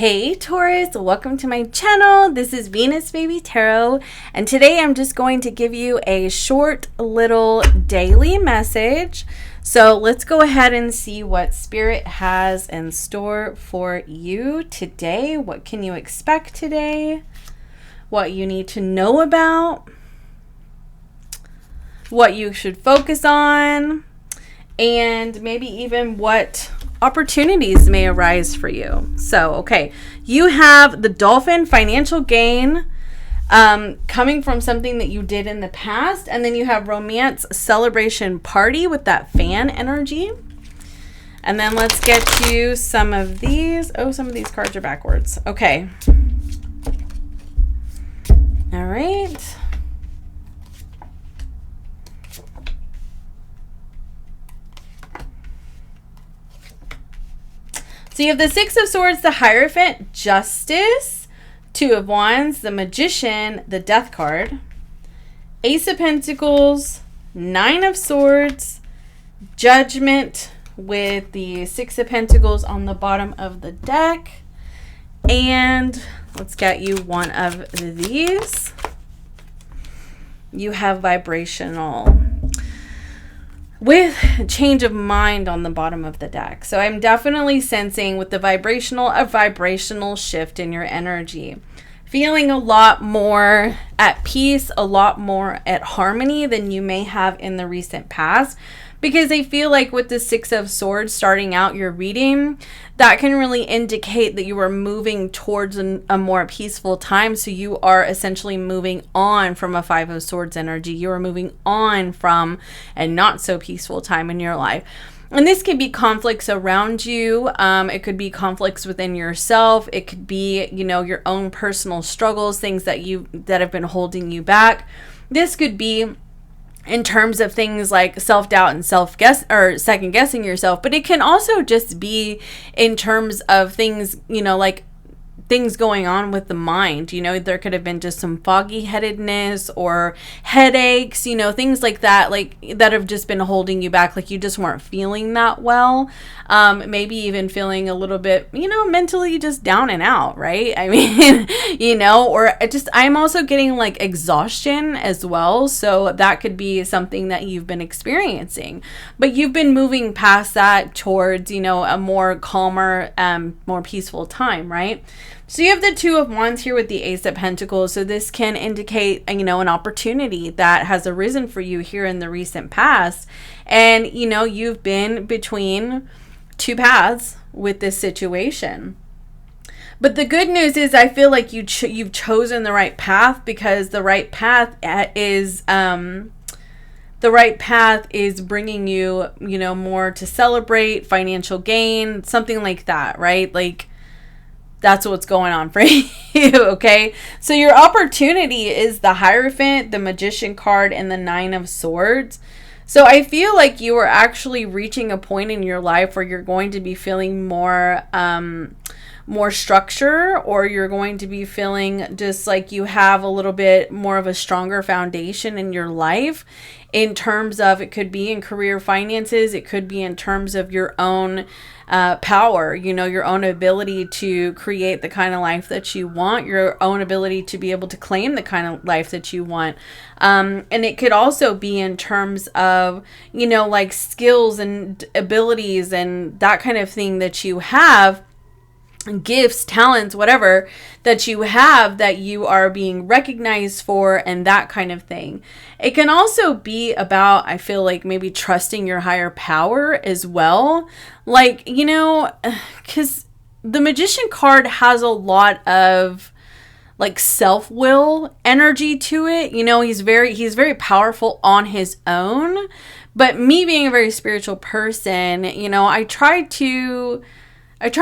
Hey Taurus, welcome to my channel. This is Venus Baby Tarot, and today I'm just going to give you a short little daily message. So let's go ahead and see what Spirit has in store for you today. What can you expect today? What you need to know about? What you should focus on? And maybe even what opportunities may arise for you. So, okay, you have the dolphin, financial gain, coming from something that you did in the past. And then you have romance, celebration, party with that fan energy. And then let's get you some of these. Oh, some of these cards are backwards. Okay. All right. So you have the Six of Swords, the Hierophant, Justice, Two of Wands, the Magician, the Death card, Ace of Pentacles, Nine of Swords, Judgment with the Six of Pentacles on the bottom of the deck. And let's get you one of these. You have Vibrational with change of mind on the bottom of the deck. So I'm definitely sensing with the vibrational, a vibrational shift in your energy. Feeling a lot more at peace, a lot more at harmony than you may have in the recent past. Because I feel like with the Six of Swords starting out your reading, that can really indicate that you are moving towards a more peaceful time. So you are essentially moving on from a Five of Swords energy. You are moving on from a not so peaceful time in your life. And this could be conflicts around you. It could be conflicts within yourself. It could be, you know, your own personal struggles, things that have been holding you back. This could be in terms of things like self-doubt and second guessing yourself, but it can also just be in terms of things, you know, like things going on with the mind. You know, there could have been just some foggy headedness or headaches, you know, things like that have just been holding you back. Like you just weren't feeling that well. Maybe even feeling a little bit, you know, mentally just down and out, right? I mean, you know, or I'm also getting like exhaustion as well. So that could be something that you've been experiencing, but you've been moving past that towards, you know, a more calmer, more peaceful time, right? So you have the Two of Wands here with the Ace of Pentacles. So this can indicate, you know, an opportunity that has arisen for you here in the recent past. And, you know, you've been between two paths with this situation. But the good news is I feel like you've chosen the right path, because the right path is bringing you, you know, more to celebrate, financial gain, something like that, right? Like, that's what's going on for you, okay? So your opportunity is the Hierophant, the Magician card, and the Nine of Swords. So I feel like you are actually reaching a point in your life where you're going to be feeling more structure, or you're going to be feeling just like you have a little bit more of a stronger foundation in your life, in terms of, it could be in career, finances, it could be in terms of your own power, you know, your own ability to create the kind of life that you want, your own ability to be able to claim the kind of life that you want. And it could also be in terms of, you know, like skills and abilities and that kind of thing that you have, gifts, talents, whatever that you have, that you are being recognized for, and that kind of thing. It can also be about, I feel like, maybe trusting your higher power as well. Like, you know, because the Magician card has a lot of like self-will energy to it. You know, he's very powerful on his own. But me being a very spiritual person, you know, I try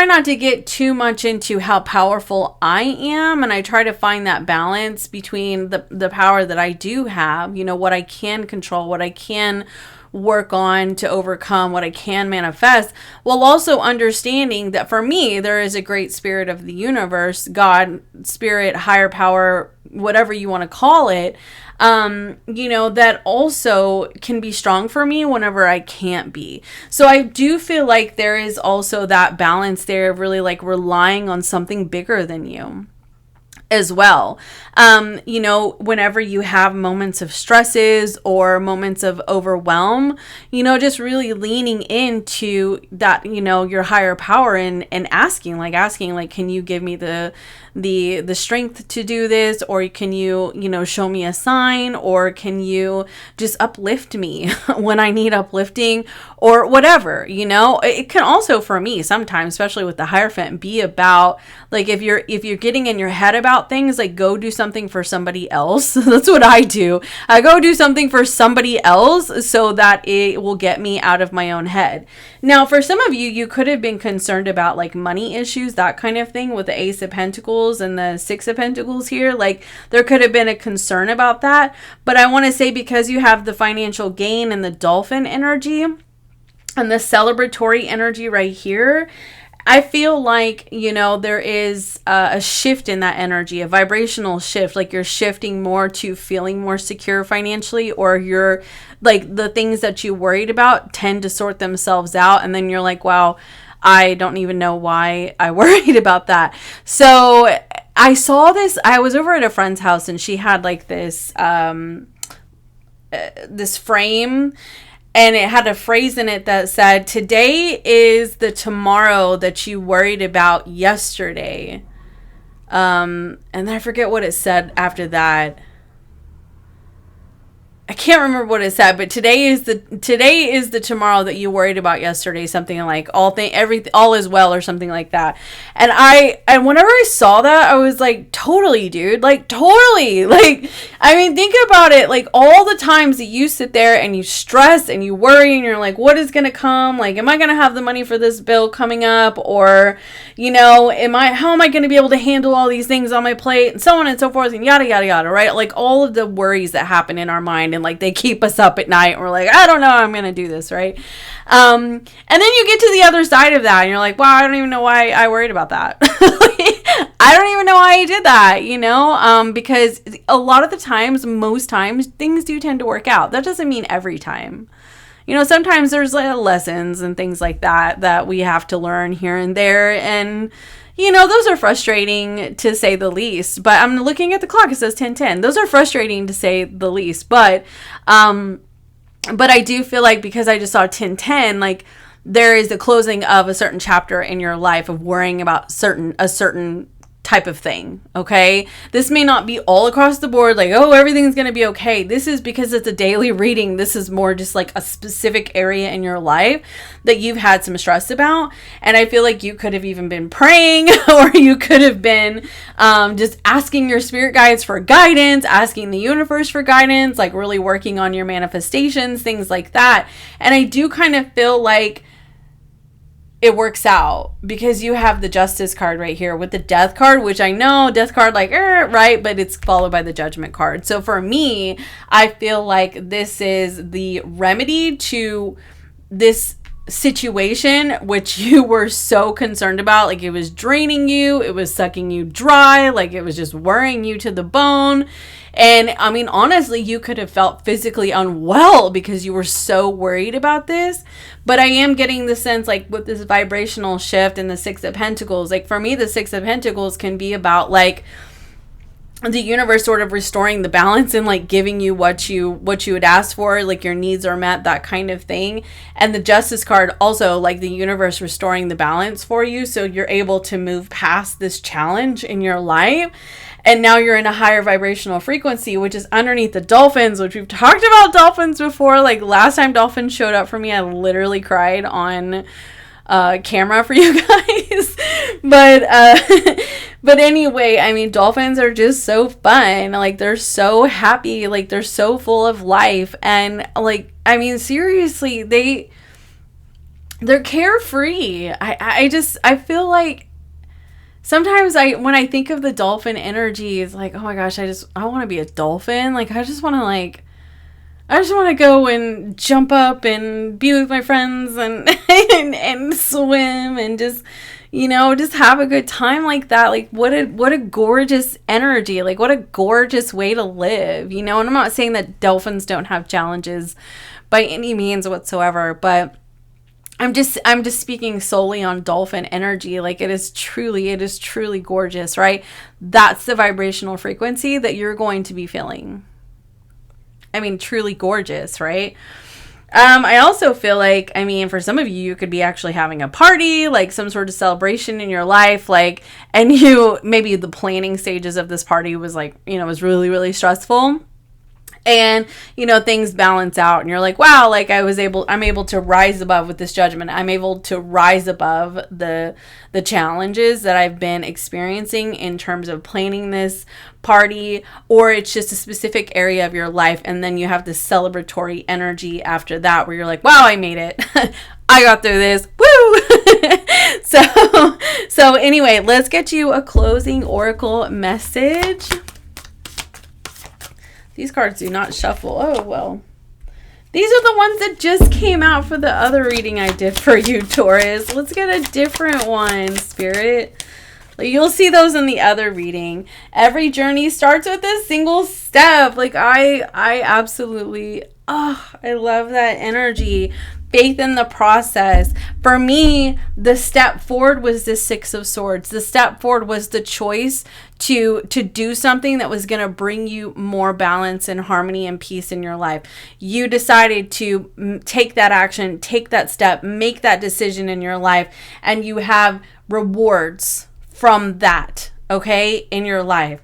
not to get too much into how powerful I am, and I try to find that balance between the power that I do have, you know, what I can control, what I can work on to overcome, what I can manifest, while also understanding that for me, there is a great spirit of the universe, God, spirit, higher power, whatever you want to call it, that also can be strong for me whenever I can't be. So I do feel like there is also that balance there of really like relying on something bigger than you as well. Whenever you have moments of stresses or moments of overwhelm, just really leaning into that, your higher power and asking, can you give me the strength to do this? Or can you, show me a sign? Or can you just uplift me when I need uplifting or whatever, It can also, for me, sometimes, especially with the Hierophant, be about like, if you're getting in your head about things, like go do something for somebody else. That's what I do. I go do something for somebody else so that it will get me out of my own head. Now, for some of you, you could have been concerned about like money issues, that kind of thing, with the Ace of Pentacles and the Six of Pentacles here. Like there could have been a concern about that. But I want to say, because you have the financial gain and the dolphin energy and the celebratory energy right here, I feel like, there is a shift in that energy, a vibrational shift. Like you're shifting more to feeling more secure financially, or you're like the things that you worried about tend to sort themselves out. And then you're like, wow, I don't even know why I worried about that. So I saw this, I was over at a friend's house and she had like this, this frame, and it had a phrase in it that said, "Today is the tomorrow that you worried about yesterday." And I forget what it said after that. I can't remember what it said, but today is the tomorrow that you worried about yesterday. Something like all is well, or something like that. And whenever I saw that, I was like, totally, dude, like totally. Like, I mean, think about it. Like all the times that you sit there and you stress and you worry and you're like, what is going to come? Like, am I going to have the money for this bill coming up? Or, how am I going to be able to handle all these things on my plate, and so on and so forth, and yada, yada, yada, right? Like all of the worries that happen in our mind, and like they keep us up at night, and we're like, I don't know how I'm gonna do this, right? And then you get to the other side of that and you're like, wow, I don't even know why I worried about that. I don't even know why I did that, because a lot of the times, most times, things do tend to work out. That doesn't mean every time. Sometimes there's lessons and things like that we have to learn here and there, and those are frustrating to say the least. But I'm looking at the clock. It says 10:10. Those are frustrating to say the least. But I do feel like, because I just saw 10:10, like there is the closing of a certain chapter in your life of worrying about a certain type of thing. Okay, this may not be all across the board, like, oh, everything's gonna be okay. This is because it's a daily reading. This is more just like a specific area in your life that you've had some stress about, and I feel like you could have even been praying, or you could have been just asking your spirit guides for guidance, asking the universe for guidance, like really working on your manifestations, things like that. And I do kind of feel like it works out, because you have the Justice card right here with the Death card, which I know Death card, like, right, but it's followed by the Judgment card. So for me, I feel like this is the remedy to this situation which you were so concerned about. Like, it was draining you, it was sucking you dry, like it was just worrying you to the bone. And I mean, honestly, you could have felt physically unwell because you were so worried about this. But I am getting the sense, like, with this vibrational shift and the Six of Pentacles, like for me, the Six of Pentacles can be about like the universe sort of restoring the balance and like giving you what you had asked for, like your needs are met, that kind of thing. And the Justice card also, like the universe restoring the balance for you, so you're able to move past this challenge in your life. And now you're in a higher vibrational frequency, which is underneath the dolphins, which we've talked about dolphins before. Like last time dolphins showed up for me, I literally cried on camera for you guys. But anyway, I mean, dolphins are just so fun. Like, they're so happy. Like, they're so full of life. And like, I mean, seriously, they're carefree. I feel like sometimes when I think of the dolphin energy, it's like, oh my gosh, I want to be a dolphin. Like, I just want to I just want to go and jump up and be with my friends and and swim and just, you know, just have a good time like that. Like, what a gorgeous energy. Like, what a gorgeous way to live, you know? And I'm not saying that dolphins don't have challenges by any means whatsoever, but I'm just speaking solely on dolphin energy. Like, it is truly gorgeous, right? That's the vibrational frequency that you're going to be feeling. I mean, truly gorgeous, right? I also feel like, I mean, for some of you, you could be actually having a party, like some sort of celebration in your life, like, and you, maybe the planning stages of this party was like, you know, was really stressful. And, you know, things balance out and you're like, wow, like I'm able to rise above with this judgment. I'm able to rise above the challenges that I've been experiencing in terms of planning this party, or it's just a specific area of your life. And then you have this celebratory energy after that where you're like, wow, I made it. I got through this. Woo! So anyway, let's get you a closing oracle message. These cards do not shuffle. Oh, well. These are the ones that just came out for the other reading I did for you, Taurus. Let's get a different one, Spirit. You'll see those in the other reading. Every journey starts with a single step. Like, I absolutely, I love that energy. Faith in the process. For me, the step forward was the Six of Swords. The step forward was the choice to do something that was going to bring you more balance and harmony and peace in your life. You decided to take that action, take that step, make that decision in your life, and you have rewards from that, okay, in your life.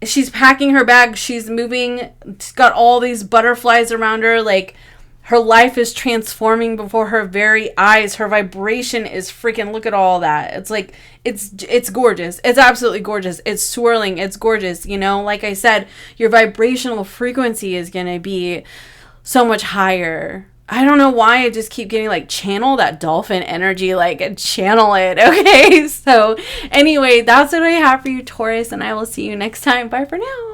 She's packing her bag. She's moving. She's got all these butterflies around her. Like, her life is transforming before her very eyes. Her vibration is freaking, look at all that. It's like, it's gorgeous. It's absolutely gorgeous. It's swirling. It's gorgeous. You know, like I said, your vibrational frequency is going to be so much higher. I don't know why I just keep getting like channel that dolphin energy, like channel it. Okay. So anyway, that's what I have for you, Taurus, and I will see you next time. Bye for now.